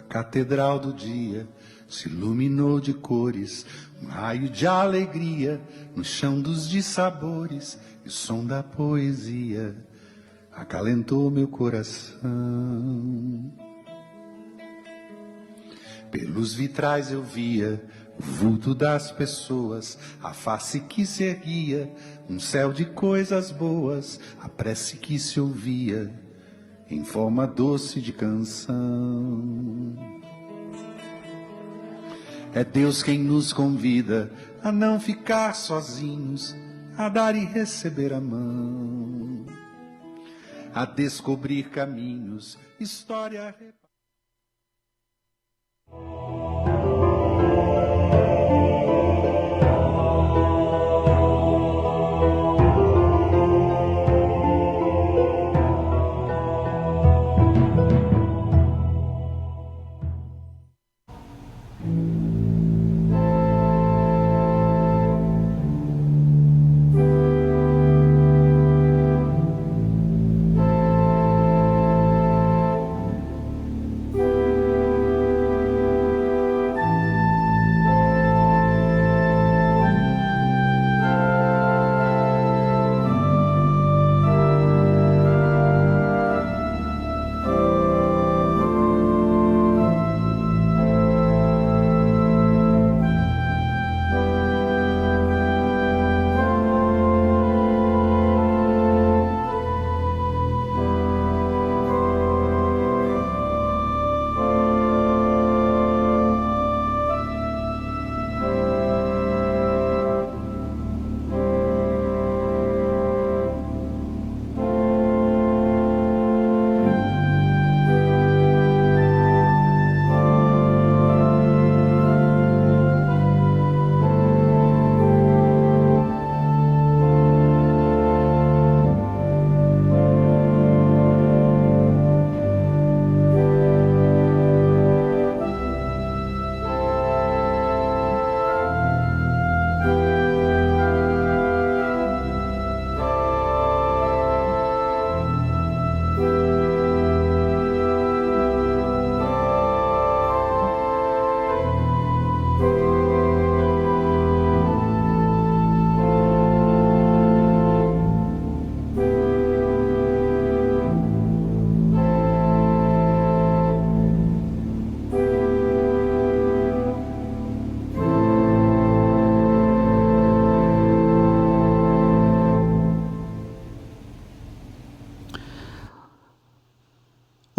catedral do dia se iluminou de cores, um raio de alegria no chão dos dissabores, e o som da poesia acalentou meu coração. Pelos vitrais eu via o vulto das pessoas, a face que se erguia, um céu de coisas boas, a prece que se ouvia em forma doce de canção. É Deus quem nos convida a não ficar sozinhos, a dar e receber a mão, a descobrir caminhos, história.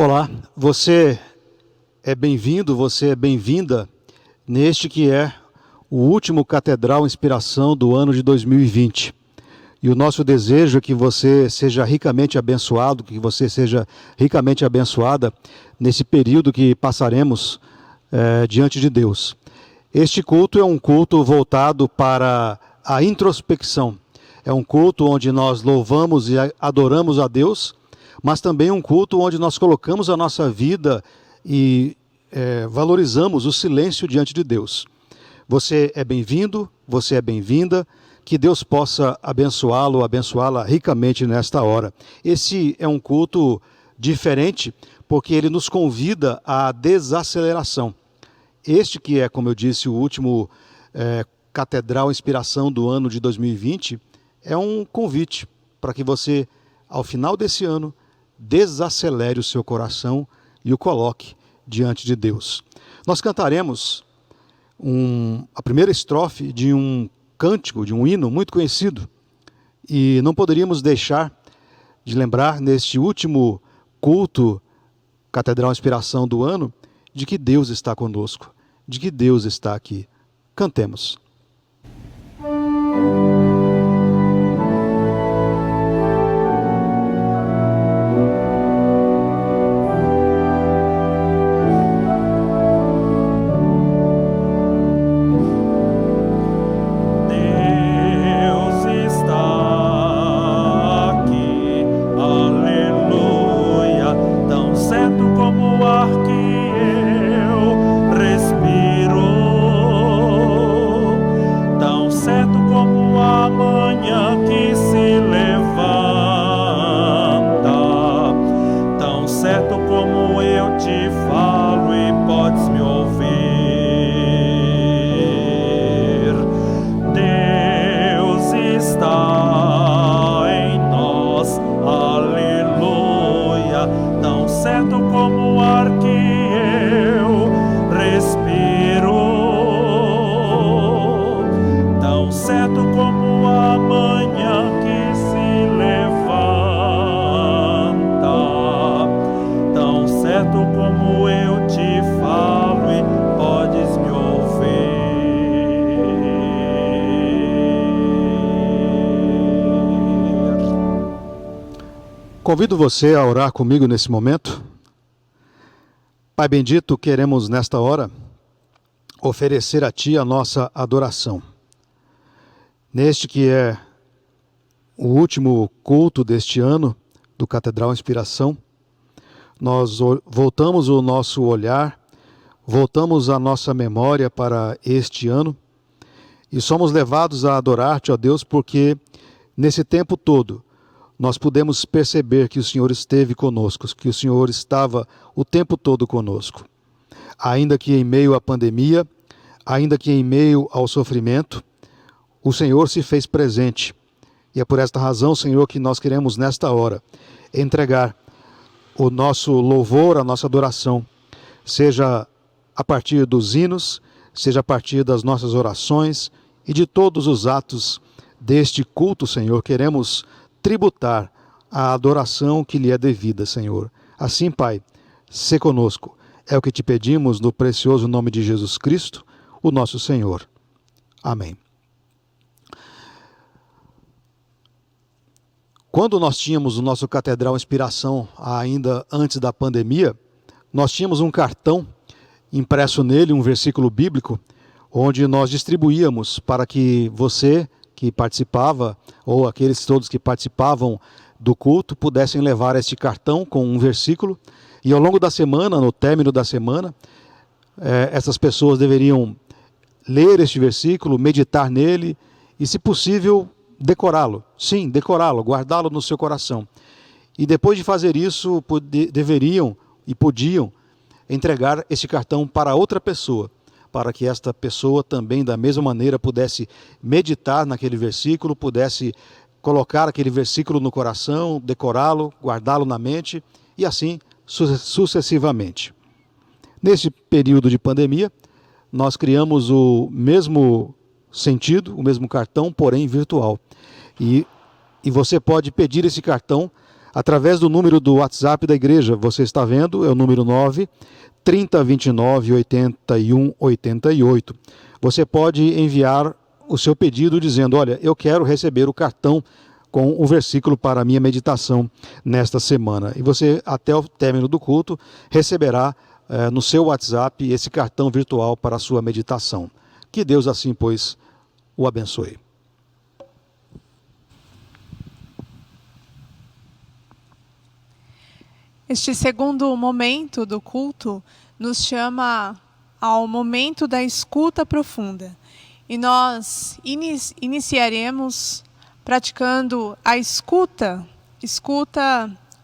Olá, você é bem-vindo, você é bem-vinda neste que é o último Catedral Inspiração do ano de 2020. E o nosso desejo é que você seja ricamente abençoado, que você seja ricamente abençoada nesse período que passaremos diante de Deus. Este culto é um culto voltado para a introspecção. É um culto onde nós louvamos e adoramos a Deus, mas também um culto onde nós colocamos a nossa vida e valorizamos o silêncio diante de Deus. Você é bem-vindo, você é bem-vinda, que Deus possa abençoá-lo, abençoá-la ricamente nesta hora. Esse é um culto diferente, porque ele nos convida à desaceleração. Este que é, como eu disse, o último Catedral Inspiração do ano de 2020, é um convite para que você, ao final desse ano, desacelere o seu coração e o coloque diante de Deus. Nós cantaremos a primeira estrofe de um cântico, de um hino muito conhecido, e não poderíamos deixar de lembrar neste último culto Catedral Inspiração do ano, de que Deus está conosco, de que Deus está aqui. Cantemos. Respiro Convido você a orar comigo nesse momento. Pai bendito, queremos nesta hora oferecer a Ti a nossa adoração. Neste que é o último culto deste ano do Catedral Inspiração, nós voltamos o nosso olhar, voltamos a nossa memória para este ano e somos levados a adorar-te, ó Deus, porque nesse tempo todo nós pudemos perceber que o Senhor esteve conosco, que o Senhor estava o tempo todo conosco. Ainda que em meio à pandemia, ainda que em meio ao sofrimento, o Senhor se fez presente. E é por esta razão, Senhor, que nós queremos nesta hora entregar o nosso louvor, a nossa adoração, seja a partir dos hinos, seja a partir das nossas orações e de todos os atos deste culto, Senhor. Queremos tributar a adoração que lhe é devida, Senhor. Assim, Pai, sê conosco. É o que te pedimos no precioso nome de Jesus Cristo, o nosso Senhor. Amém. Quando nós tínhamos o nosso Catedral Inspiração, ainda antes da pandemia, nós tínhamos um cartão impresso nele, um versículo bíblico, onde nós distribuíamos para que você que participava, ou aqueles todos que participavam do culto, pudessem levar este cartão com um versículo. E ao longo da semana, no término da semana, essas pessoas deveriam ler este versículo, meditar nele e, se possível, decorá-lo. Sim, decorá-lo, guardá-lo no seu coração. E depois de fazer isso, deveriam e podiam entregar esse cartão para outra pessoa, para que esta pessoa também, da mesma maneira, pudesse meditar naquele versículo, pudesse colocar aquele versículo no coração, decorá-lo, guardá-lo na mente e assim sucessivamente. Nesse período de pandemia, nós criamos o mesmo sentido, o mesmo cartão, porém virtual. E você pode pedir esse cartão através do número do WhatsApp da igreja. Você está vendo, é o número 9 3029 81 88. Você pode enviar o seu pedido dizendo: olha, eu quero receber o cartão com o versículo para a minha meditação nesta semana. E você, até o término do culto, receberá no seu WhatsApp esse cartão virtual para a sua meditação. Que Deus assim, pois, o abençoe. Este segundo momento do culto nos chama ao momento da escuta profunda. E nós iniciaremos praticando a escuta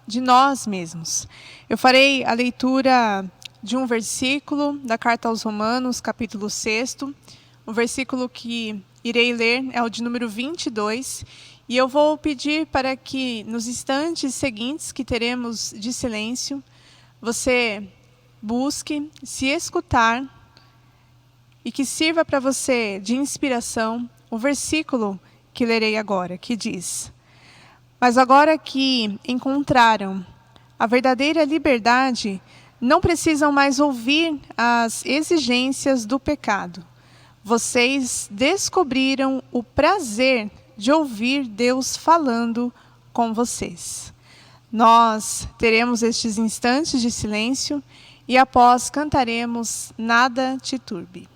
de nós mesmos. Eu farei a leitura de um versículo da Carta aos Romanos, capítulo 6. O versículo que irei ler é o de número 22. E eu vou pedir para que, nos instantes seguintes que teremos de silêncio, você busque se escutar e que sirva para você de inspiração o versículo que lerei agora, que diz: mas agora que encontraram a verdadeira liberdade, não precisam mais ouvir as exigências do pecado. Vocês descobriram o prazer de ouvir Deus falando com vocês. Nós teremos estes instantes de silêncio e após cantaremos Nada Te Turbe.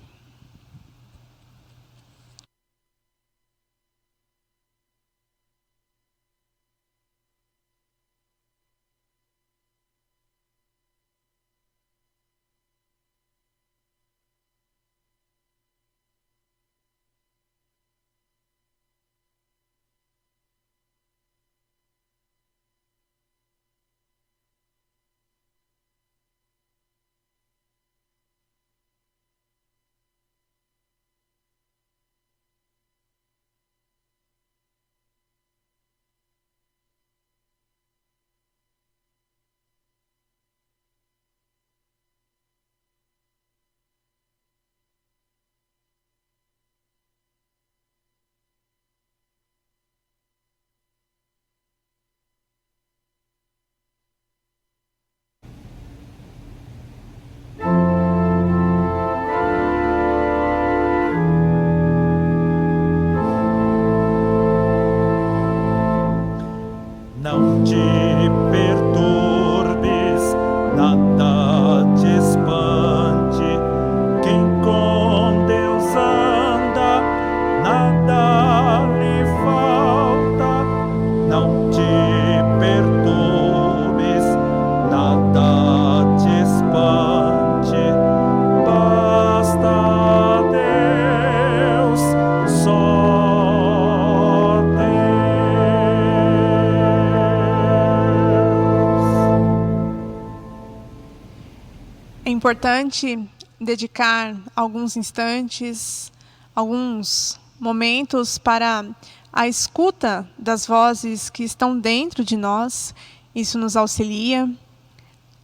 É importante dedicar alguns instantes, alguns momentos para a escuta das vozes que estão dentro de nós. Isso nos auxilia,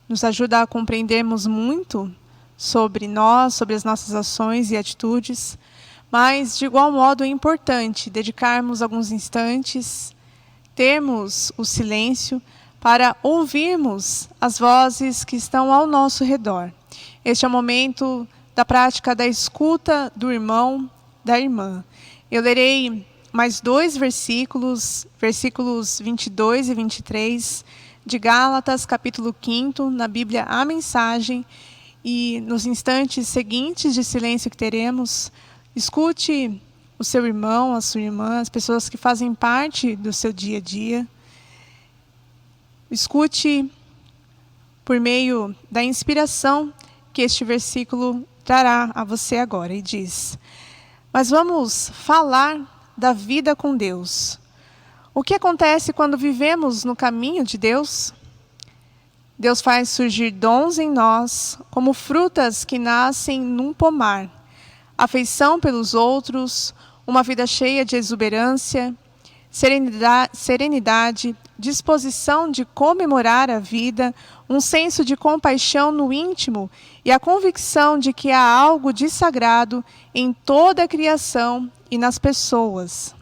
nos ajuda a compreendermos muito sobre nós, sobre as nossas ações e atitudes. Mas, de igual modo, é importante dedicarmos alguns instantes, termos o silêncio para ouvirmos as vozes que estão ao nosso redor. Este é o momento da prática da escuta do irmão, da irmã. Eu lerei mais 2 versículos, versículos 22 e 23, de Gálatas, capítulo 5, na Bíblia, a Mensagem. E nos instantes seguintes de silêncio que teremos, escute o seu irmão, a sua irmã, as pessoas que fazem parte do seu dia a dia. Escute por meio da inspiração que este versículo trará a você agora. E diz: mas vamos falar da vida com Deus. O que acontece quando vivemos no caminho de Deus? Deus faz surgir dons em nós, como frutas que nascem num pomar. Afeição pelos outros, uma vida cheia de exuberância, serenidade, disposição de comemorar a vida, um senso de compaixão no íntimo e a convicção de que há algo de sagrado em toda a criação e nas pessoas.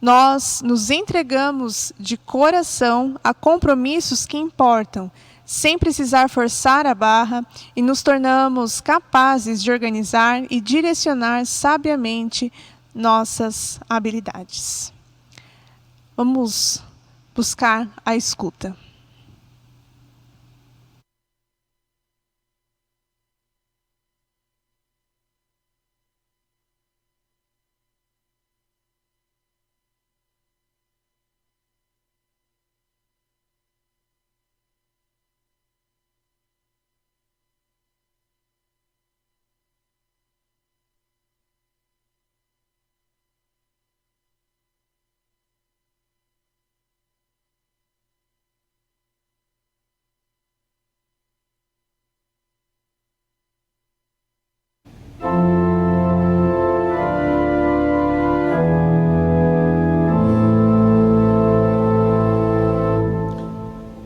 Nós nos entregamos de coração a compromissos que importam, sem precisar forçar a barra, e nos tornamos capazes de organizar e direcionar sabiamente nossas habilidades. Vamos buscar a escuta.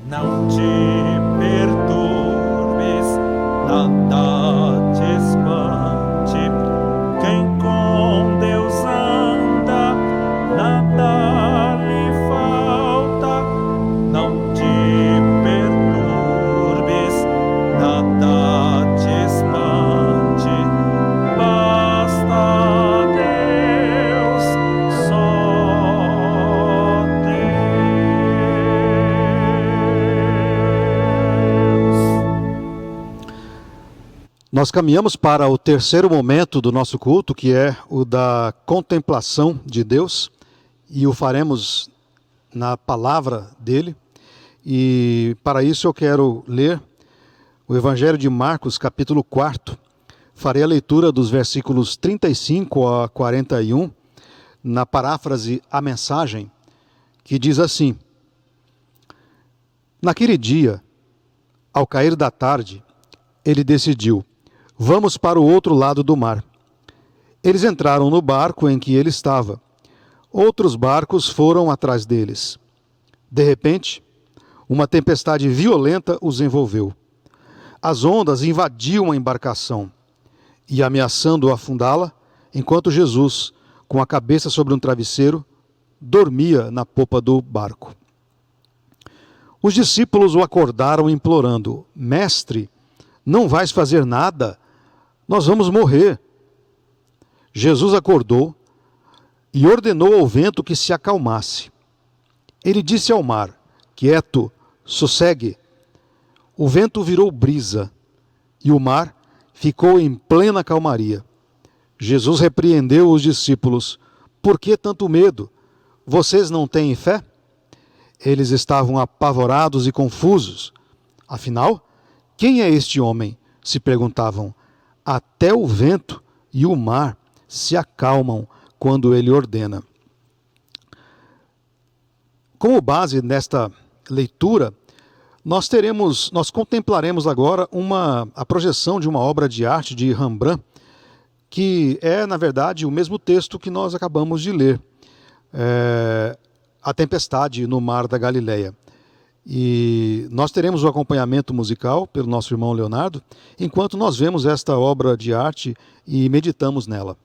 Não te perturbes, nada te espante. Quem com Deus anda, nada lhe falta. Não te perturbes, nada te espante. Basta Deus, só Deus. Nós caminhamos para o terceiro momento do nosso culto, que é o da contemplação de Deus, e o faremos na palavra dele. E para isso eu quero ler o Evangelho de Marcos, capítulo 4. Farei a leitura dos versículos 35 a 41, na paráfrase A Mensagem, que diz assim: naquele dia, ao cair da tarde, ele decidiu: vamos para o outro lado do mar. Eles entraram no barco em que ele estava. Outros barcos foram atrás deles. De repente, uma tempestade violenta os envolveu. As ondas invadiam a embarcação e, ameaçando afundá-la, enquanto Jesus, com a cabeça sobre um travesseiro, dormia na popa do barco. Os discípulos o acordaram implorando: mestre, não vais fazer nada? Nós vamos morrer. Jesus acordou e ordenou ao vento que se acalmasse. Ele disse ao mar: quieto, sossegue. O vento virou brisa e o mar ficou em plena calmaria. Jesus repreendeu os discípulos: por que tanto medo? Vocês não têm fé? Eles estavam apavorados e confusos. Afinal, quem é este homem? Se perguntavam. Até o vento e o mar se acalmam quando ele ordena. Como base nesta leitura, Nós contemplaremos agora a projeção de uma obra de arte de Rembrandt, que é, na verdade, o mesmo texto que nós acabamos de ler, A Tempestade no Mar da Galileia. E nós teremos o acompanhamento musical pelo nosso irmão Leonardo, enquanto nós vemos esta obra de arte e meditamos nela.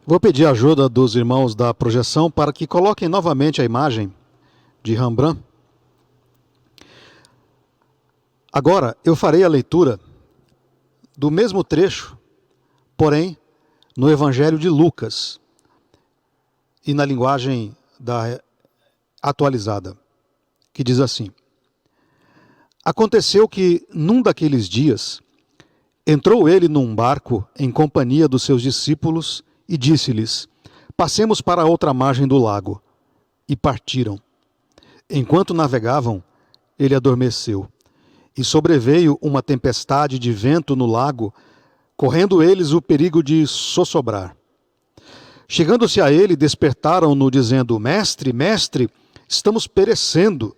Vou pedir a ajuda dos irmãos da projeção para que coloquem novamente a imagem de Rembrandt. Agora eu farei a leitura do mesmo trecho, porém no Evangelho de Lucas e na linguagem atualizada, que diz assim: Aconteceu que, num daqueles dias, entrou ele num barco em companhia dos seus discípulos e disse-lhes: Passemos para a outra margem do lago. E partiram. Enquanto navegavam, ele adormeceu. E sobreveio uma tempestade de vento no lago, correndo eles o perigo de sossobrar. Chegando-se a ele, despertaram-no, dizendo: Mestre, mestre, estamos perecendo.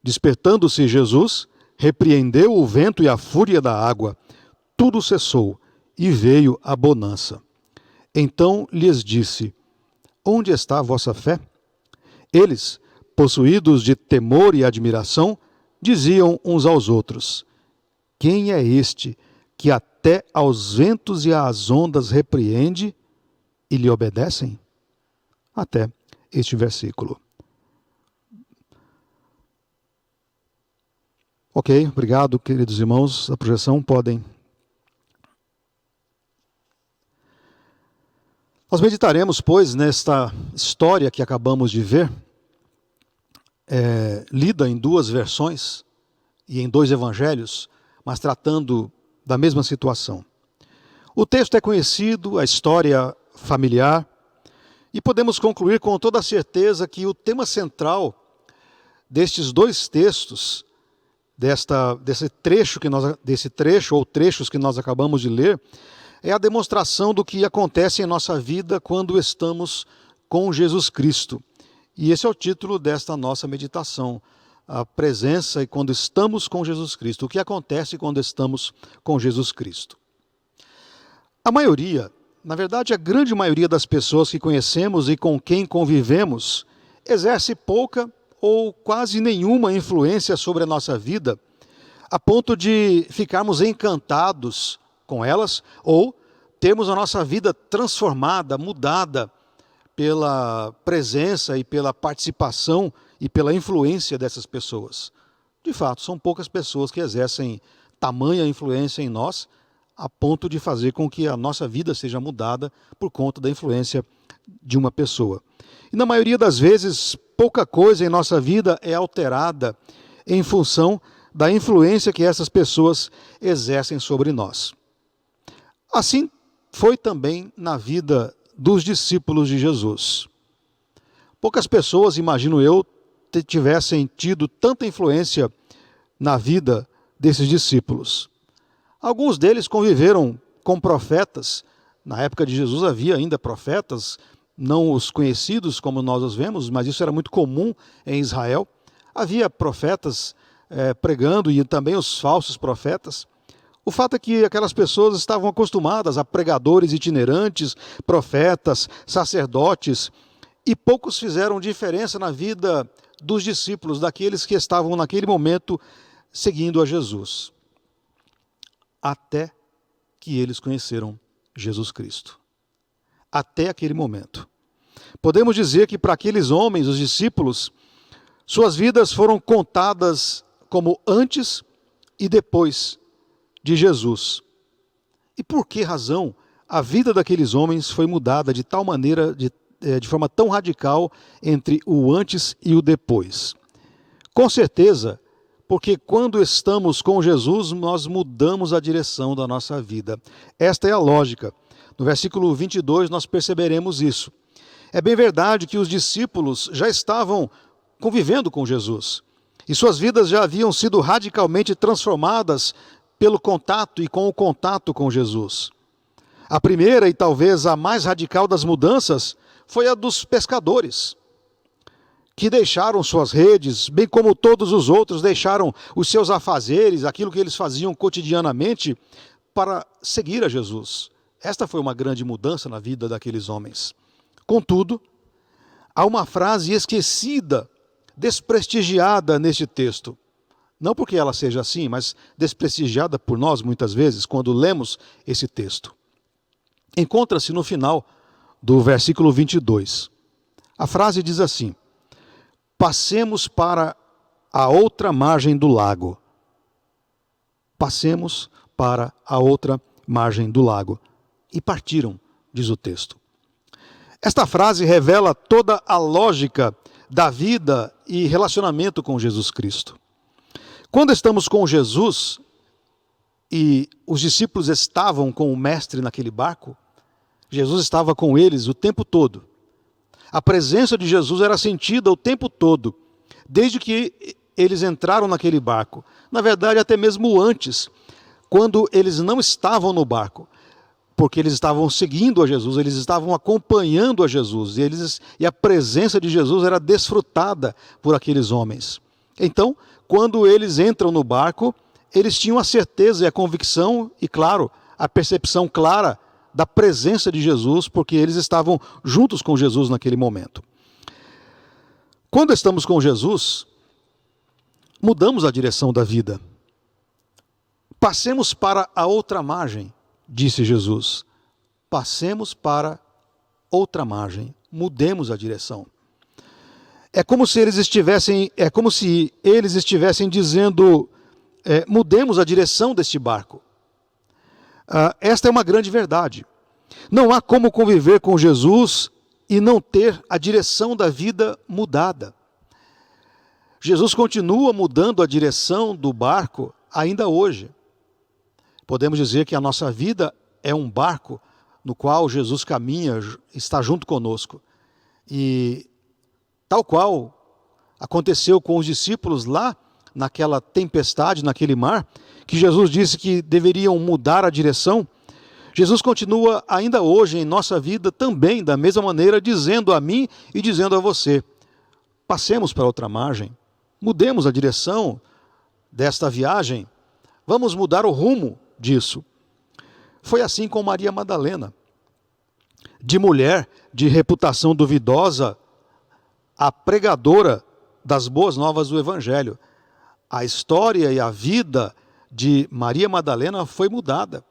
Despertando-se Jesus, repreendeu o vento e a fúria da água. Tudo cessou, e veio a bonança. Então lhes disse: Onde está a vossa fé? Eles, possuídos de temor e admiração, diziam uns aos outros: Quem é este que até aos ventos e às ondas repreende e lhe obedecem? Até este versículo. Ok, obrigado, queridos irmãos. A projeção podem. Nós meditaremos, pois, nesta história que acabamos de ver, lida em duas versões e em dois evangelhos, mas tratando da mesma situação. O texto é conhecido, a história familiar, e podemos concluir com toda a certeza que o tema central destes dois textos, desse trecho ou trechos que nós acabamos de ler, é a demonstração do que acontece em nossa vida quando estamos com Jesus Cristo. E esse é o título desta nossa meditação, a presença e quando estamos com Jesus Cristo. O que acontece quando estamos com Jesus Cristo? A maioria, na verdade a grande maioria das pessoas que conhecemos e com quem convivemos, exerce pouca ou quase nenhuma influência sobre a nossa vida, a ponto de ficarmos encantados com elas ou termos a nossa vida transformada, mudada pela presença e pela participação e pela influência dessas pessoas. De fato, são poucas pessoas que exercem tamanha influência em nós, a ponto de fazer com que a nossa vida seja mudada por conta da influência de uma pessoa. E na maioria das vezes, pouca coisa em nossa vida é alterada em função da influência que essas pessoas exercem sobre nós. Assim foi também na vida dos discípulos de Jesus. Poucas pessoas, imagino eu, tivessem tido tanta influência na vida desses discípulos. Alguns deles conviveram com profetas. Na época de Jesus havia ainda profetas, não os conhecidos como nós os vemos, mas isso era muito comum em Israel. Havia profetas pregando e também os falsos profetas. O fato é que aquelas pessoas estavam acostumadas a pregadores itinerantes, profetas, sacerdotes, e poucos fizeram diferença na vida dos discípulos, daqueles que estavam naquele momento seguindo a Jesus. Até que eles conheceram Jesus Cristo. Até aquele momento. Podemos dizer que para aqueles homens, os discípulos, suas vidas foram contadas como antes e depois de Jesus. E por que razão a vida daqueles homens foi mudada de tal maneira, de forma tão radical, entre o antes e o depois? Com certeza, porque quando estamos com Jesus, nós mudamos a direção da nossa vida. Esta é a lógica. No versículo 22 nós perceberemos isso. É bem verdade que os discípulos já estavam convivendo com Jesus. E suas vidas já haviam sido radicalmente transformadas pelo contato e com o contato com Jesus. A primeira e talvez a mais radical das mudanças foi a dos pescadores, que deixaram suas redes, bem como todos os outros deixaram os seus afazeres, aquilo que eles faziam cotidianamente, para seguir a Jesus. Esta foi uma grande mudança na vida daqueles homens. Contudo, há uma frase esquecida, desprestigiada neste texto. Não porque ela seja assim, mas desprestigiada por nós muitas vezes, quando lemos esse texto. Encontra-se no final do versículo 22. A frase diz assim: passemos para a outra margem do lago. Passemos para a outra margem do lago. E partiram, diz o texto. Esta frase revela toda a lógica da vida e relacionamento com Jesus Cristo. Quando estamos com Jesus, e os discípulos estavam com o mestre naquele barco, Jesus estava com eles o tempo todo. A presença de Jesus era sentida o tempo todo, desde que eles entraram naquele barco. Na verdade, até mesmo antes, quando eles não estavam no barco, porque eles estavam seguindo a Jesus, eles estavam acompanhando a Jesus, e a presença de Jesus era desfrutada por aqueles homens. Então, quando eles entram no barco, eles tinham a certeza e a convicção, e claro, a percepção clara da presença de Jesus, porque eles estavam juntos com Jesus naquele momento. Quando estamos com Jesus, mudamos a direção da vida. Passemos para a outra margem, disse Jesus. Passemos para outra margem, mudemos a direção. É como se eles estivessem dizendo, mudemos a direção deste barco. Esta é uma grande verdade. Não há como conviver com Jesus e não ter a direção da vida mudada. Jesus continua mudando a direção do barco ainda hoje. Podemos dizer que a nossa vida é um barco no qual Jesus caminha, está junto conosco. E tal qual aconteceu com os discípulos lá naquela tempestade, naquele mar, que Jesus disse que deveriam mudar a direção, Jesus continua ainda hoje em nossa vida também da mesma maneira, dizendo a mim e dizendo a você: passemos para outra margem, mudemos a direção desta viagem, vamos mudar o rumo disso. Foi assim com Maria Madalena. De mulher de reputação duvidosa, a pregadora das boas novas do Evangelho. A história e a vida de Maria Madalena foi mudada.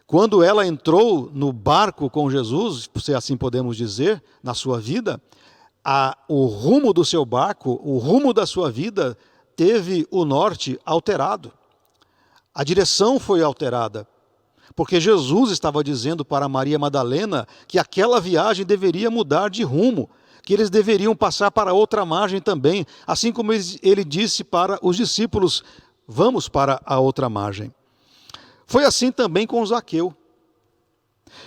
Quando ela entrou no barco com Jesus, se assim podemos dizer, na sua vida, o rumo do seu barco, o rumo da sua vida, teve o norte alterado. A direção foi alterada. Porque Jesus estava dizendo para Maria Madalena que aquela viagem deveria mudar de rumo, que eles deveriam passar para outra margem também, assim como ele disse para os discípulos: vamos para a outra margem. Foi assim também com Zaqueu.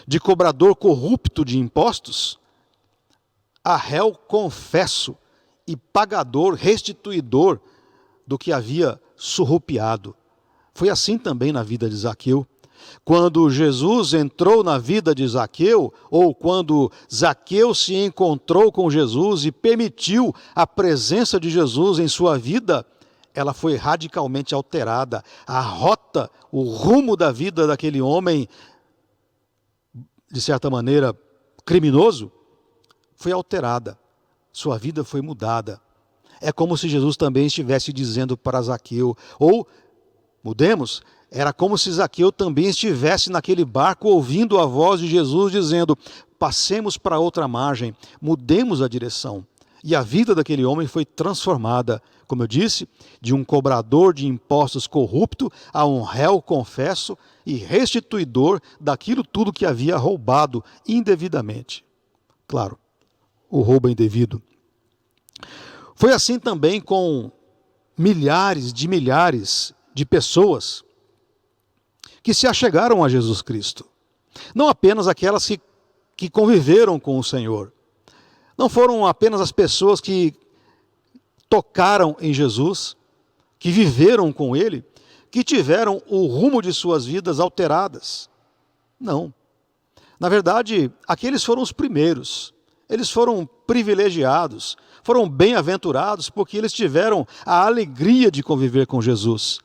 De cobrador corrupto de impostos, a réu confesso e pagador, restituidor do que havia surrupiado. Foi assim também na vida de Zaqueu. Quando Jesus entrou na vida de Zaqueu, ou quando Zaqueu se encontrou com Jesus e permitiu a presença de Jesus em sua vida, ela foi radicalmente alterada. A rota, o rumo da vida daquele homem, de certa maneira criminoso, foi alterada. Sua vida foi mudada. É como se Jesus também estivesse dizendo para Zaqueu, ou, mudemos, era como se Zaqueu também estivesse naquele barco ouvindo a voz de Jesus dizendo: passemos para outra margem, mudemos a direção. E a vida daquele homem foi transformada, como eu disse, de um cobrador de impostos corrupto a um réu confesso e restituidor daquilo tudo que havia roubado indevidamente. Claro, o roubo é indevido. Foi assim também com milhares de pessoas que se achegaram a Jesus Cristo. Não apenas aquelas que conviveram com o Senhor. Não foram apenas as pessoas que tocaram em Jesus, que viveram com Ele, que tiveram o rumo de suas vidas alteradas. Não. Na verdade, aqueles foram os primeiros. Eles foram privilegiados, foram bem-aventurados porque eles tiveram a alegria de conviver com Jesus.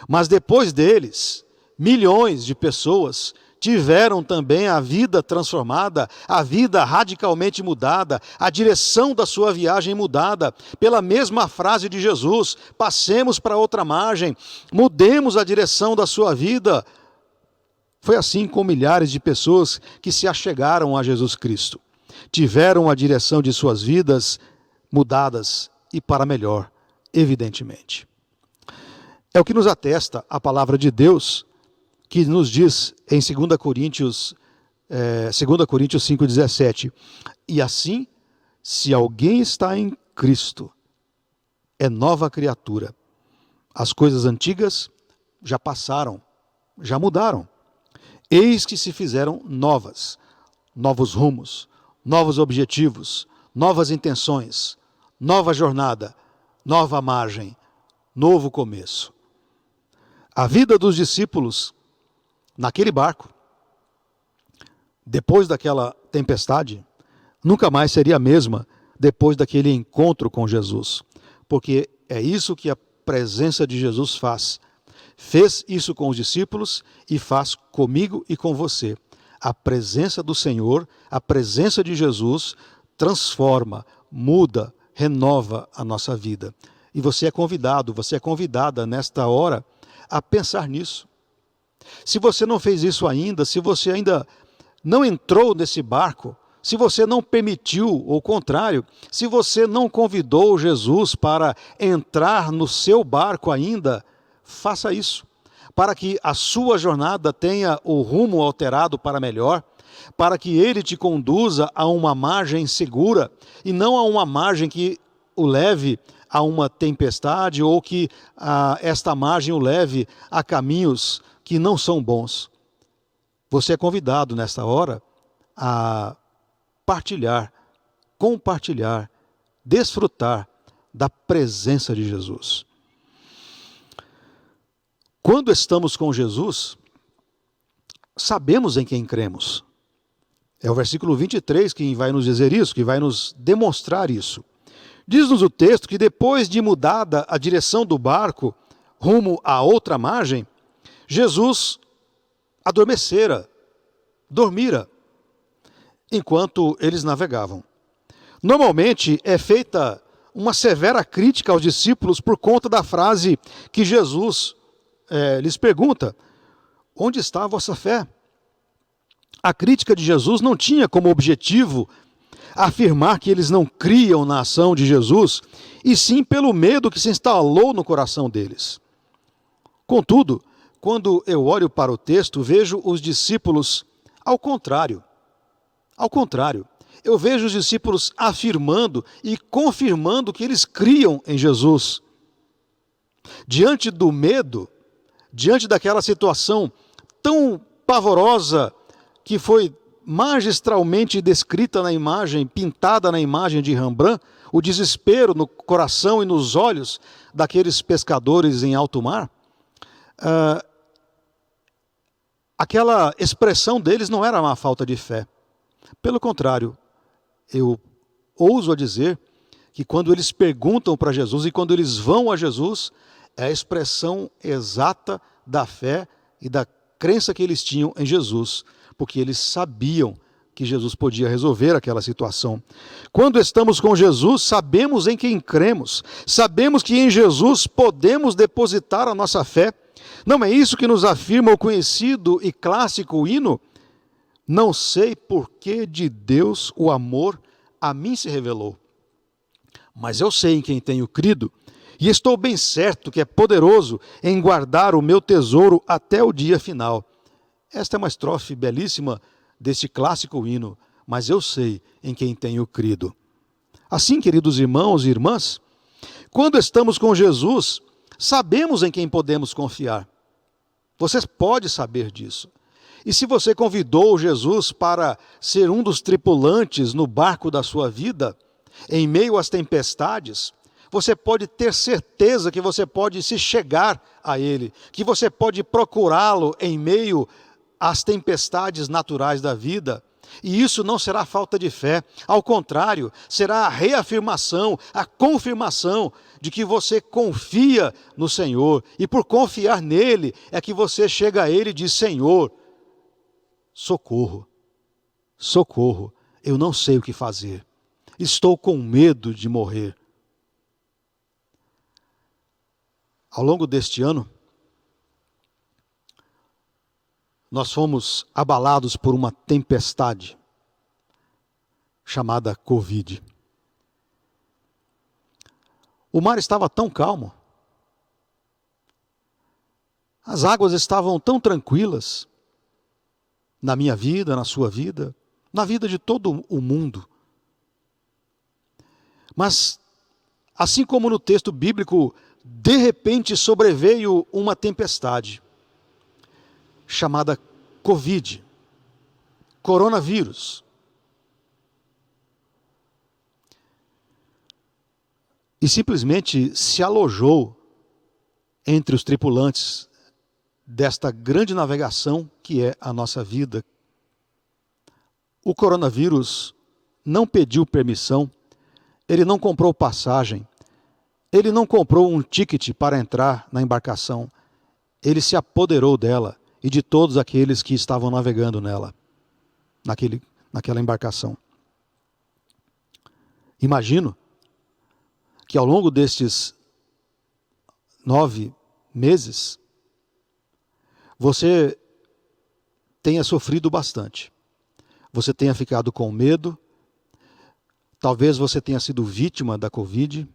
Mas depois deles, milhões de pessoas tiveram também a vida transformada, a vida radicalmente mudada, a direção da sua viagem mudada, pela mesma frase de Jesus: passemos para outra margem, mudemos a direção da sua vida. Foi assim com milhares de pessoas que se achegaram a Jesus Cristo. Tiveram a direção de suas vidas mudadas e para melhor, evidentemente. É o que nos atesta a palavra de Deus, que nos diz em 2 Coríntios 5,17: e assim, se alguém está em Cristo, é nova criatura. As coisas antigas já passaram, já mudaram. Eis que se fizeram novas, novos rumos, novos objetivos, novas intenções, nova jornada, nova margem, novo começo. A vida dos discípulos naquele barco, depois daquela tempestade, nunca mais seria a mesma depois daquele encontro com Jesus. Porque é isso que a presença de Jesus faz. Fez isso com os discípulos e faz comigo e com você. A presença do Senhor, a presença de Jesus, transforma, muda, renova a nossa vida. E você é convidado, você é convidada nesta hora a pensar nisso. Se você não fez isso ainda, se você ainda não entrou nesse barco, se você não permitiu, ou contrário, se você não convidou Jesus para entrar no seu barco ainda, faça isso, para que a sua jornada tenha o rumo alterado para melhor, para que Ele te conduza a uma margem segura e não a uma margem que o leve a uma tempestade ou que esta margem o leve a caminhos que não são bons. você é convidado nesta hora a partilhar, compartilhar, desfrutar da presença de Jesus. Quando estamos com Jesus, sabemos em quem cremos. É o versículo 23 que vai nos dizer isso, que vai nos demonstrar isso. Diz-nos o texto que depois de mudada a direção do barco rumo à outra margem, Jesus adormecera, dormira, enquanto eles navegavam. Normalmente é feita uma severa crítica aos discípulos por conta da frase que Jesus lhes pergunta: onde está a vossa fé? A crítica de Jesus não tinha como objetivo afirmar que eles não criam na ação de Jesus, e sim pelo medo que se instalou no coração deles. Contudo, quando eu olho para o texto, vejo os discípulos ao contrário. Ao contrário, eu vejo os discípulos afirmando e confirmando que eles criam em Jesus. Diante do medo, diante daquela situação tão pavorosa que foi magistralmente descrita na imagem, pintada na imagem de Rembrandt, o desespero no coração e nos olhos daqueles pescadores em alto mar, aquela expressão deles não era uma falta de fé. Pelo contrário, eu ouso a dizer que quando eles perguntam para Jesus e quando eles vão a Jesus, é a expressão exata da fé e da crença que eles tinham em Jesus, porque eles sabiam que Jesus podia resolver aquela situação. Quando estamos com Jesus, sabemos em quem cremos, sabemos que em Jesus podemos depositar a nossa fé. Não é isso que nos afirma o conhecido e clássico hino? Não sei por que de Deus o amor a mim se revelou, mas eu sei em quem tenho crido, e estou bem certo que é poderoso em guardar o meu tesouro até o dia final. Esta é uma estrofe belíssima deste clássico hino, mas eu sei em quem tenho crido. Assim, queridos irmãos e irmãs, quando estamos com Jesus, sabemos em quem podemos confiar. Você pode saber disso. E se você convidou Jesus para ser um dos tripulantes no barco da sua vida, em meio às tempestades, você pode ter certeza que você pode se chegar a Ele, que você pode procurá-lo em meio às tempestades naturais da vida. E isso não será falta de fé, ao contrário, será a reafirmação, a confirmação de que você confia no Senhor. E por confiar nele, é que você chega a Ele e diz: Senhor, socorro, socorro, eu não sei o que fazer, estou com medo de morrer. Ao longo deste ano, nós fomos abalados por uma tempestade chamada Covid. O mar estava tão calmo, as águas estavam tão tranquilas, na minha vida, na sua vida, na vida de todo o mundo. Mas, assim como no texto bíblico, de repente sobreveio uma tempestade chamada Covid, coronavírus. E simplesmente se alojou entre os tripulantes desta grande navegação que é a nossa vida. O coronavírus não pediu permissão, ele não comprou passagem, ele não comprou um ticket para entrar na embarcação, ele se apoderou dela e de todos aqueles que estavam navegando nela, naquela embarcação. Imagino que ao longo destes 9 meses, você tenha sofrido bastante. Você tenha ficado com medo, talvez você tenha sido vítima da Covid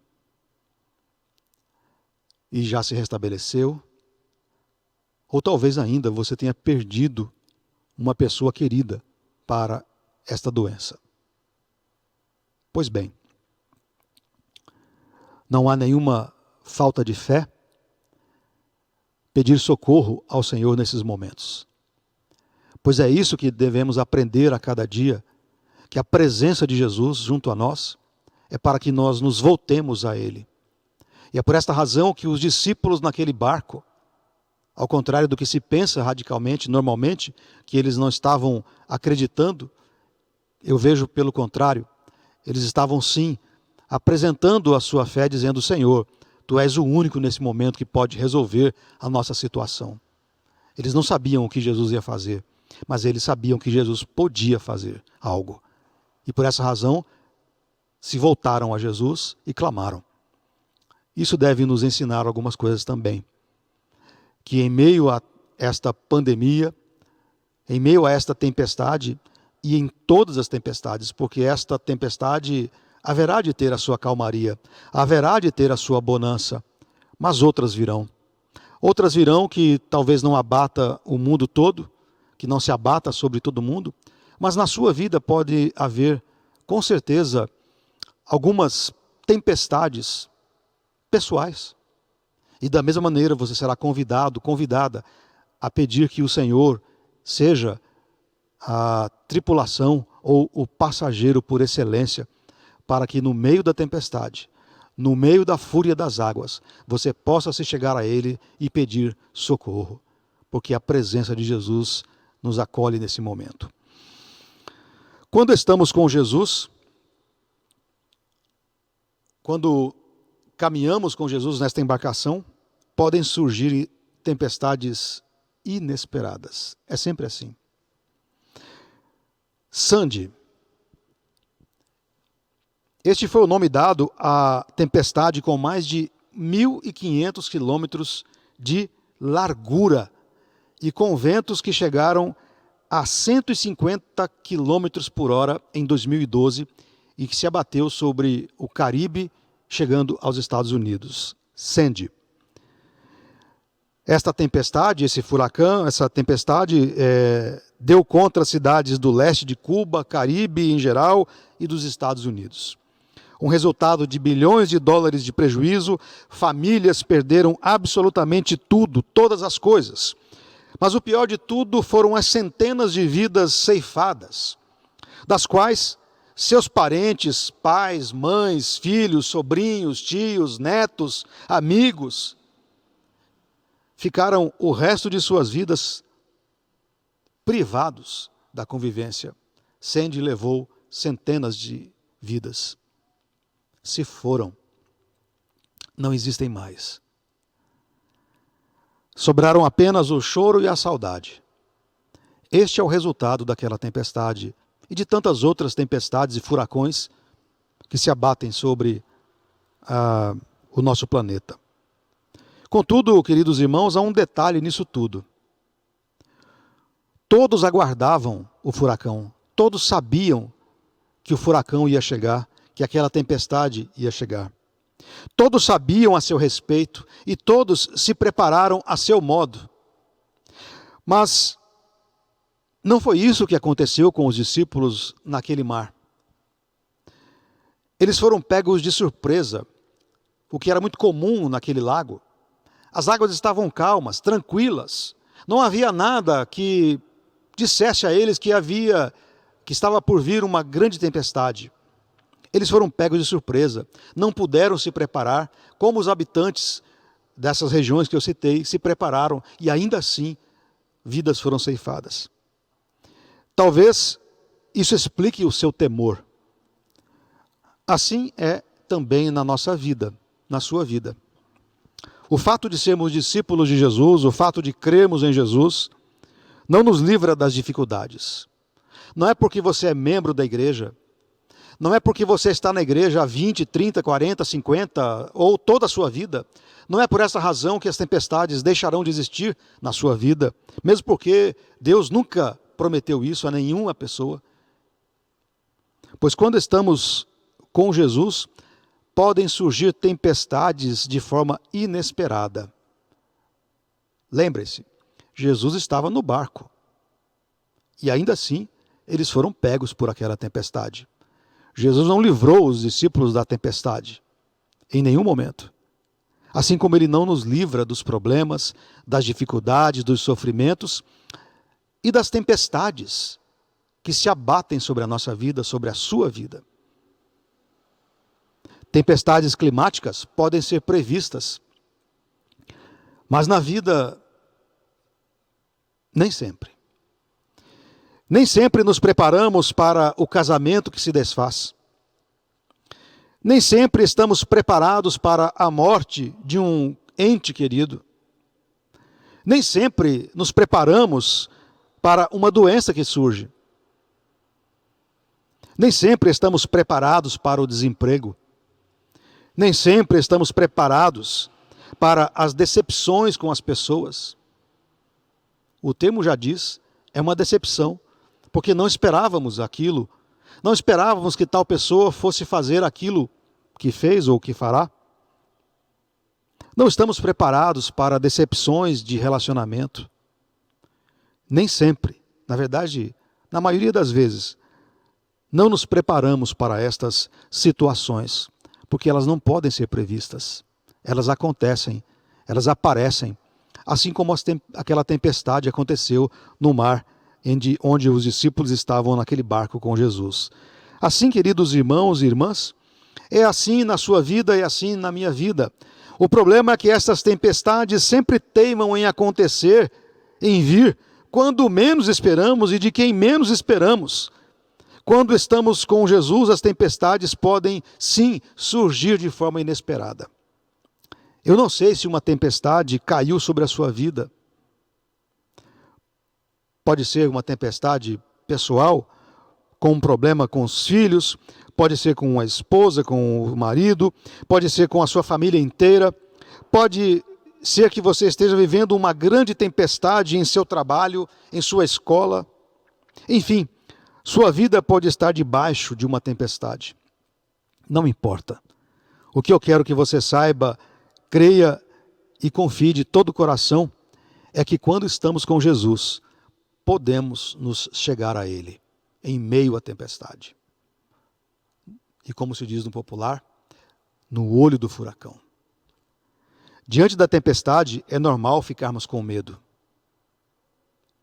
e já se restabeleceu, ou talvez ainda você tenha perdido uma pessoa querida para esta doença. Pois bem, não há nenhuma falta de fé pedir socorro ao Senhor nesses momentos. Pois é isso que devemos aprender a cada dia, que a presença de Jesus junto a nós é para que nós nos voltemos a Ele. E é por esta razão que os discípulos naquele barco, ao contrário do que se pensa radicalmente, normalmente, que eles não estavam acreditando, eu vejo pelo contrário, eles estavam sim apresentando a sua fé, dizendo: Senhor, Tu és o único nesse momento que pode resolver a nossa situação. Eles não sabiam o que Jesus ia fazer, mas eles sabiam que Jesus podia fazer algo. E por essa razão, se voltaram a Jesus e clamaram. Isso deve nos ensinar algumas coisas também. Que em meio a esta pandemia, em meio a esta tempestade, e em todas as tempestades, porque esta tempestade haverá de ter a sua calmaria, haverá de ter a sua bonança, mas outras virão. Outras virão que talvez não abata o mundo todo, que não se abata sobre todo mundo, mas na sua vida pode haver, com certeza, algumas tempestades pessoais. E da mesma maneira você será convidado, convidada a pedir que o Senhor seja a tripulação ou o passageiro por excelência, para que no meio da tempestade, no meio da fúria das águas, você possa se chegar a Ele e pedir socorro, porque a presença de Jesus nos acolhe nesse momento. Quando estamos com Jesus, quando caminhamos com Jesus nesta embarcação, podem surgir tempestades inesperadas. É sempre assim. Sandy. Este foi o nome dado à tempestade com mais de 1.500 quilômetros de largura e com ventos que chegaram a 150 quilômetros por hora em 2012 e que se abateu sobre o Caribe, chegando aos Estados Unidos. Sandy. Esta tempestade, esse furacão, essa tempestade deu contra as cidades do leste de Cuba, Caribe em geral e dos Estados Unidos. Um resultado de bilhões de dólares de prejuízo, famílias perderam absolutamente tudo, todas as coisas. Mas o pior de tudo foram as centenas de vidas ceifadas, das quais seus parentes, pais, mães, filhos, sobrinhos, tios, netos, amigos, ficaram o resto de suas vidas privados da convivência. Sandy levou centenas de vidas. Se foram, não existem mais. Sobraram apenas o choro e a saudade. Este é o resultado daquela tempestade e de tantas outras tempestades e furacões que se abatem sobre o nosso planeta. Contudo, queridos irmãos, há um detalhe nisso tudo. Todos aguardavam o furacão, todos sabiam que o furacão ia chegar, que aquela tempestade ia chegar. Todos sabiam a seu respeito e todos se prepararam a seu modo. Mas não foi isso que aconteceu com os discípulos naquele mar. Eles foram pegos de surpresa, o que era muito comum naquele lago. As águas estavam calmas, tranquilas. Não havia nada que dissesse a eles que estava por vir uma grande tempestade. Eles foram pegos de surpresa, não puderam se preparar, como os habitantes dessas regiões que eu citei se prepararam, e ainda assim, vidas foram ceifadas. Talvez isso explique o seu temor. Assim é também na nossa vida, na sua vida. O fato de sermos discípulos de Jesus, o fato de crermos em Jesus, não nos livra das dificuldades. Não é porque você é membro da igreja, não é porque você está na igreja há 20, 30, 40, 50 ou toda a sua vida. Não é por essa razão que as tempestades deixarão de existir na sua vida, mesmo porque Deus nunca prometeu isso a nenhuma pessoa. Pois quando estamos com Jesus, podem surgir tempestades de forma inesperada. Lembre-se, Jesus estava no barco. E ainda assim, eles foram pegos por aquela tempestade. Jesus não livrou os discípulos da tempestade, em nenhum momento. Assim como Ele não nos livra dos problemas, das dificuldades, dos sofrimentos, e das tempestades que se abatem sobre a nossa vida, sobre a sua vida. Tempestades climáticas podem ser previstas, mas na vida, nem sempre. Nem sempre nos preparamos para o casamento que se desfaz. Nem sempre estamos preparados para a morte de um ente querido. Nem sempre nos preparamos para uma doença que surge. Nem sempre estamos preparados para o desemprego. Nem sempre estamos preparados para as decepções com as pessoas. O termo já diz, é uma decepção, porque não esperávamos aquilo, não esperávamos que tal pessoa fosse fazer aquilo que fez ou que fará. Não estamos preparados para decepções de relacionamento. Nem sempre, na verdade, na maioria das vezes, não nos preparamos para estas situações, porque elas não podem ser previstas. Elas acontecem, elas aparecem, assim como aquela tempestade aconteceu no mar, onde os discípulos estavam naquele barco com Jesus. Assim, queridos irmãos e irmãs, é assim na sua vida e assim na minha vida. O problema é que essas tempestades sempre teimam em acontecer, em vir, quando menos esperamos e de quem menos esperamos. Quando estamos com Jesus, as tempestades podem, sim, surgir de forma inesperada. Eu não sei se uma tempestade caiu sobre a sua vida. Pode ser uma tempestade pessoal, com um problema com os filhos, pode ser com a esposa, com o marido, pode ser com a sua família inteira, pode ser que você esteja vivendo uma grande tempestade em seu trabalho, em sua escola. Enfim, sua vida pode estar debaixo de uma tempestade. Não importa. O que eu quero que você saiba, creia e confie de todo o coração, é que quando estamos com Jesus, podemos nos chegar a Ele, em meio à tempestade. E como se diz no popular, no olho do furacão. Diante da tempestade, é normal ficarmos com medo.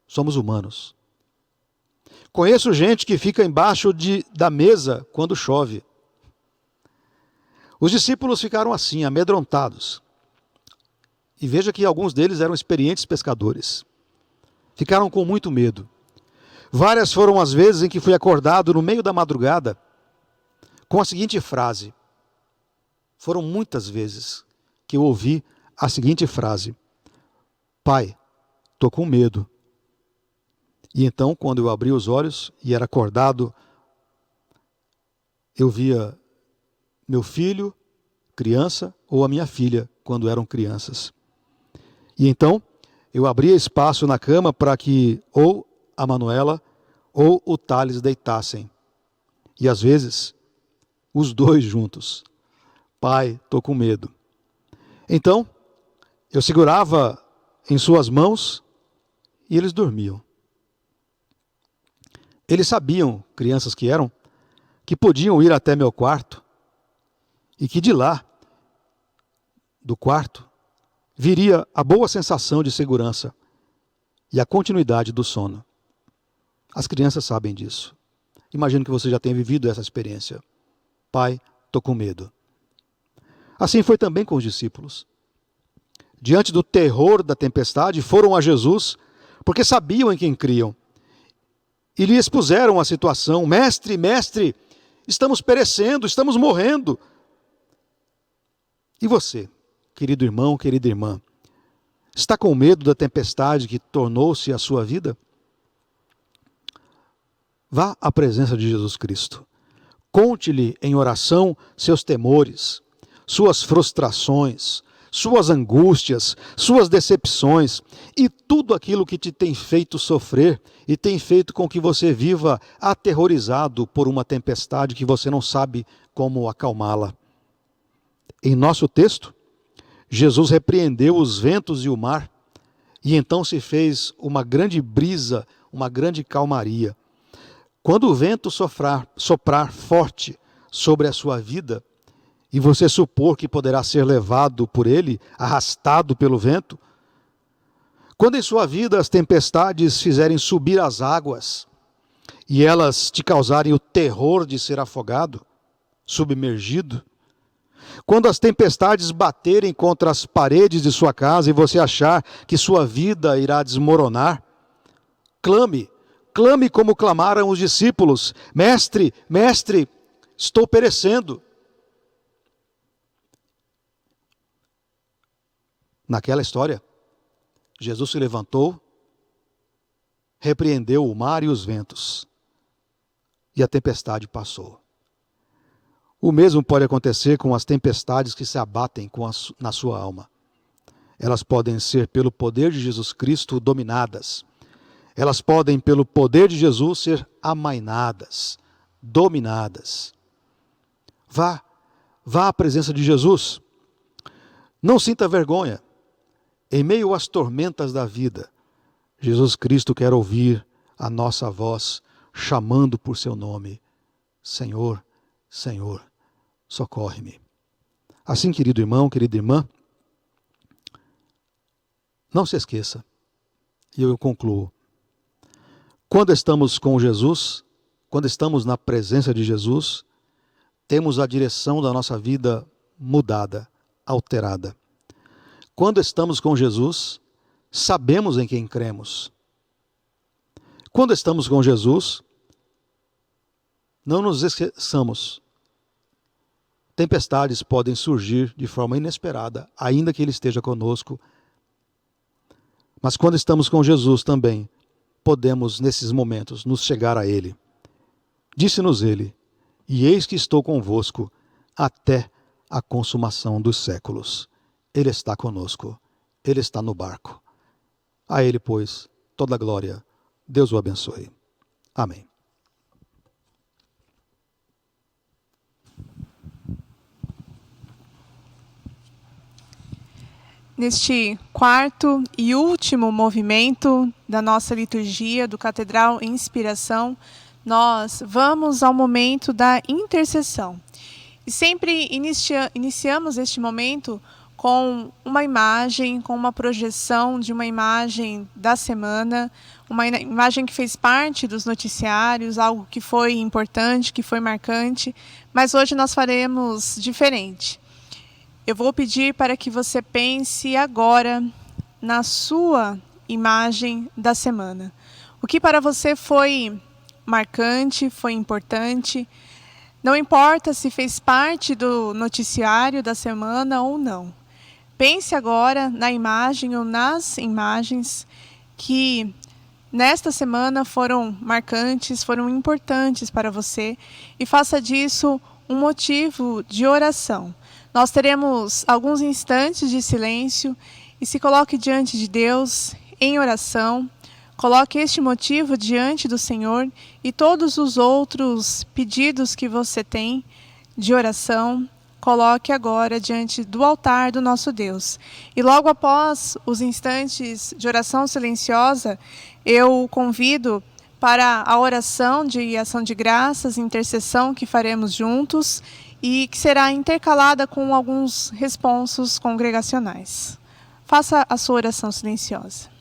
Somos humanos. Conheço gente que fica embaixo da mesa quando chove. Os discípulos ficaram assim, amedrontados. E veja que alguns deles eram experientes pescadores. Ficaram com muito medo. Várias foram as vezes em que fui acordado no meio da madrugada com a seguinte frase. Foram muitas vezes que eu ouvi a seguinte frase: Pai, estou com medo. E então, quando eu abri os olhos e era acordado, eu via meu filho, criança, ou a minha filha, quando eram crianças. E então, eu abria espaço na cama para que ou a Manuela ou o Thales deitassem. E às vezes, os dois juntos. Pai, estou com medo. Então, eu segurava em suas mãos e eles dormiam. Eles sabiam, crianças que eram, que podiam ir até meu quarto e que de lá, do quarto, viria a boa sensação de segurança e a continuidade do sono. As crianças sabem disso. Imagino que você já tenha vivido essa experiência. Pai, estou com medo. Assim foi também com os discípulos. Diante do terror da tempestade, foram a Jesus, porque sabiam em quem criam. E lhe expuseram a situação. Mestre, mestre, estamos perecendo, estamos morrendo. E você, querido irmão, querida irmã, está com medo da tempestade que tornou-se a sua vida? Vá à presença de Jesus Cristo. Conte-lhe em oração seus temores, suas frustrações, suas angústias, suas decepções e tudo aquilo que te tem feito sofrer e tem feito com que você viva aterrorizado por uma tempestade que você não sabe como acalmá-la. Em nosso texto, Jesus repreendeu os ventos e o mar e então se fez uma grande brisa, uma grande calmaria. Quando o vento soprar forte sobre a sua vida, e você supor que poderá ser levado por ele, arrastado pelo vento, Quando em sua vida as tempestades fizerem subir as águas e elas te causarem o terror de ser afogado, submergido, quando as tempestades baterem contra as paredes de sua casa e você achar que sua vida irá desmoronar, clame como clamaram os discípulos: Mestre, Mestre, estou perecendo. Naquela história, Jesus se levantou, repreendeu o mar e os ventos, e a tempestade passou. O mesmo pode acontecer com as tempestades que se abatem na sua alma. Elas podem ser, pelo poder de Jesus Cristo, dominadas. Elas podem, pelo poder de Jesus, ser amainadas, dominadas. Vá à presença de Jesus. Não sinta vergonha. Em meio às tormentas da vida, Jesus Cristo quer ouvir a nossa voz chamando por seu nome: Senhor, Senhor, socorre-me. Assim, querido irmão, querida irmã, não se esqueça, e eu concluo: quando estamos com Jesus, quando estamos na presença de Jesus, temos a direção da nossa vida mudada, alterada. Quando estamos com Jesus, sabemos em quem cremos. Quando estamos com Jesus, não nos esqueçamos. Tempestades podem surgir de forma inesperada, ainda que Ele esteja conosco. Mas quando estamos com Jesus também, podemos, nesses momentos, nos chegar a Ele. Disse-nos Ele: e eis que estou convosco até a consumação dos séculos. Ele está conosco, Ele está no barco. A Ele, pois, toda a glória. Deus o abençoe. Amém. Neste quarto e último movimento da nossa liturgia do Catedral Inspiração, nós vamos ao momento da intercessão. E sempre iniciamos este momento com uma imagem, com uma projeção de uma imagem da semana, uma imagem que fez parte dos noticiários, algo que foi importante, que foi marcante, mas hoje nós faremos diferente. Eu vou pedir para que você pense agora na sua imagem da semana. O que para você foi marcante, foi importante, não importa se fez parte do noticiário da semana ou não. Pense agora na imagem ou nas imagens que nesta semana foram marcantes, foram importantes para você e faça disso um motivo de oração. Nós teremos alguns instantes de silêncio e se coloque diante de Deus em oração. Coloque este motivo diante do Senhor e todos os outros pedidos que você tem de oração, coloque agora diante do altar do nosso Deus. E logo após os instantes de oração silenciosa, eu convido para a oração de ação de graças, intercessão que faremos juntos e que será intercalada com alguns responsos congregacionais. Faça a sua oração silenciosa.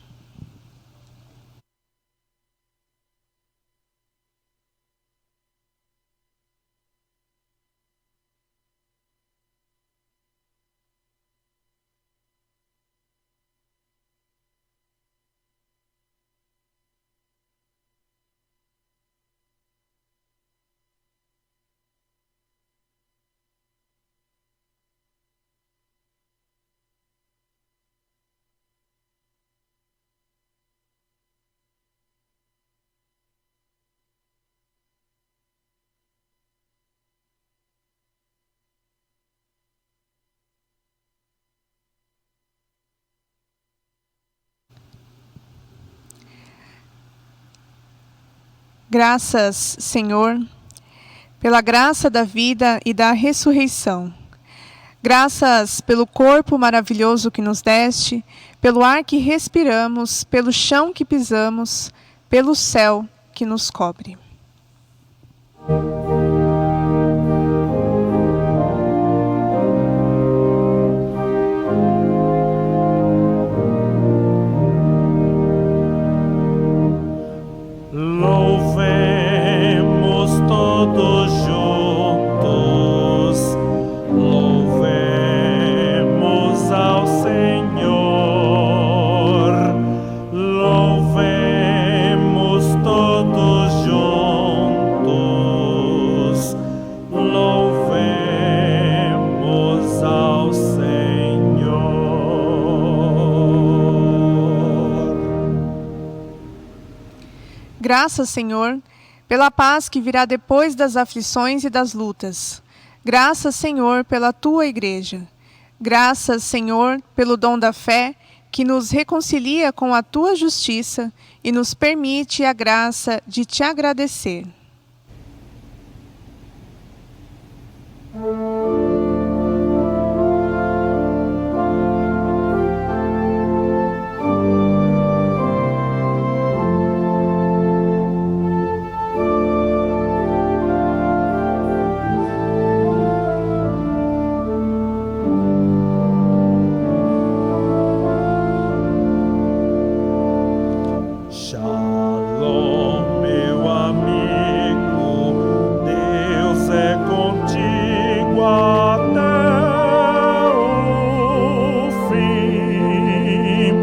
Graças, Senhor, pela graça da vida e da ressurreição. Graças pelo corpo maravilhoso que nos deste, pelo ar que respiramos, pelo chão que pisamos, pelo céu que nos cobre. Graças, Senhor, pela paz que virá depois das aflições e das lutas. Graças, Senhor, pela tua igreja. Graças, Senhor, pelo dom da fé, que nos reconcilia com a tua justiça e nos permite a graça de te agradecer. Shalom, meu amigo, Deus é contigo até o fim.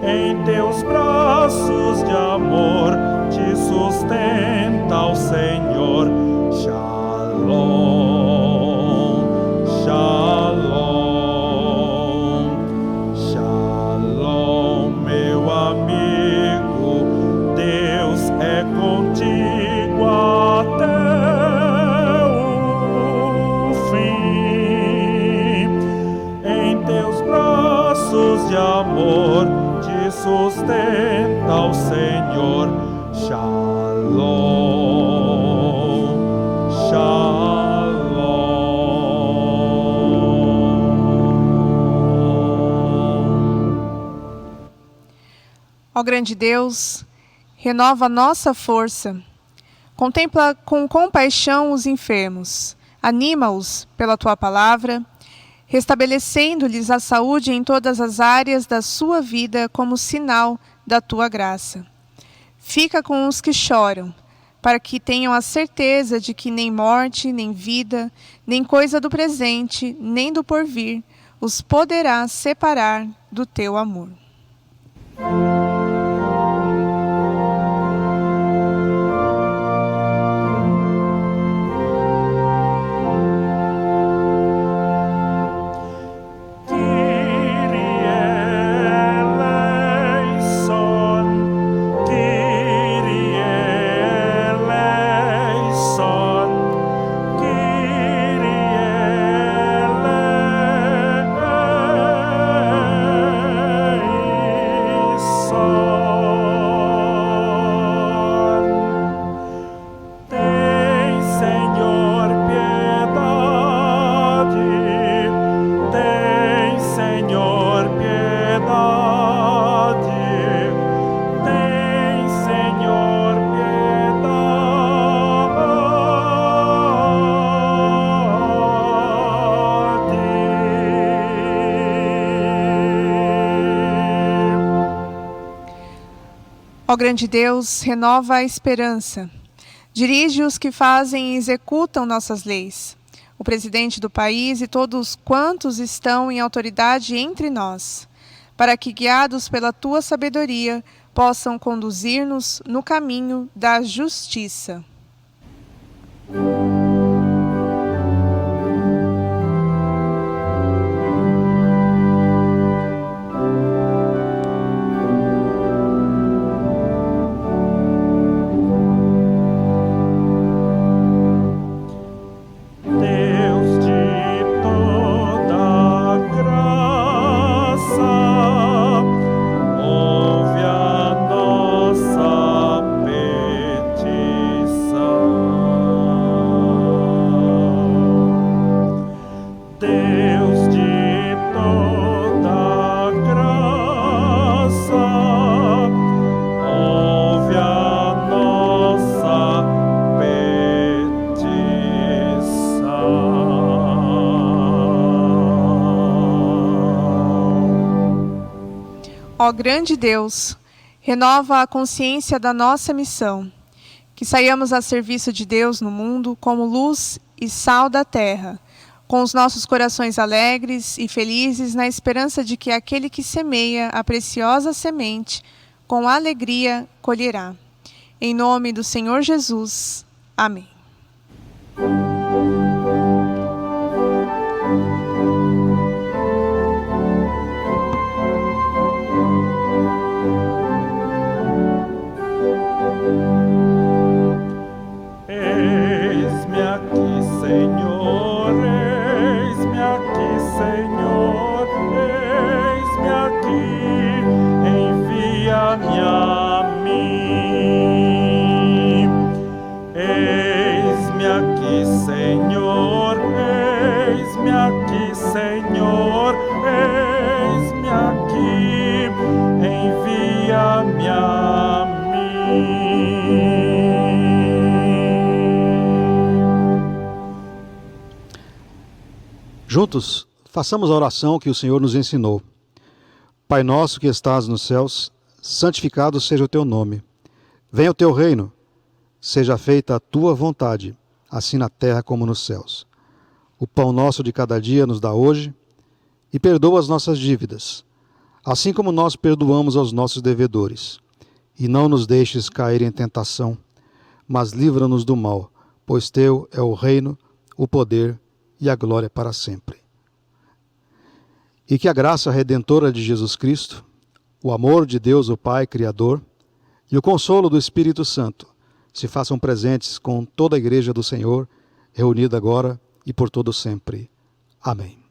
Em teus braços de amor te sustenta o Senhor. Shalom, shalom, shalom, meu amigo. Deus é contigo até o fim. Em teus braços de amor te sustenta o Senhor. Shalom, shalom. Ó grande Deus, renova a nossa força. Contempla com compaixão os enfermos. Anima-os pela tua palavra, restabelecendo-lhes a saúde em todas as áreas da sua vida como sinal da tua graça. Fica com os que choram, para que tenham a certeza de que nem morte, nem vida, nem coisa do presente, nem do porvir, os poderá separar do teu amor. Ó grande Deus, renova a esperança. Dirige os que fazem e executam nossas leis, o presidente do país e todos quantos estão em autoridade entre nós, para que, guiados pela tua sabedoria, possam conduzir-nos no caminho da justiça. Ó grande Deus, renova a consciência da nossa missão, que saiamos a serviço de Deus no mundo como luz e sal da terra, com os nossos corações alegres e felizes na esperança de que aquele que semeia a preciosa semente, com alegria colherá. Em nome do Senhor Jesus. Amém. Senhor, eis-me aqui, Senhor, eis-me aqui, envia-me a mim. Juntos, façamos a oração que o Senhor nos ensinou. Pai nosso que estás nos céus, santificado seja o teu nome. Venha o teu reino, seja feita a tua vontade, assim na terra como nos céus. O pão nosso de cada dia nos dá hoje, e perdoa as nossas dívidas, assim como nós perdoamos aos nossos devedores. E não nos deixes cair em tentação, mas livra-nos do mal, pois teu é o reino, o poder e a glória para sempre. E que a graça redentora de Jesus Cristo, o amor de Deus, o Pai Criador, e o consolo do Espírito Santo se façam presentes com toda a Igreja do Senhor, reunida agora e por todo sempre. Amém.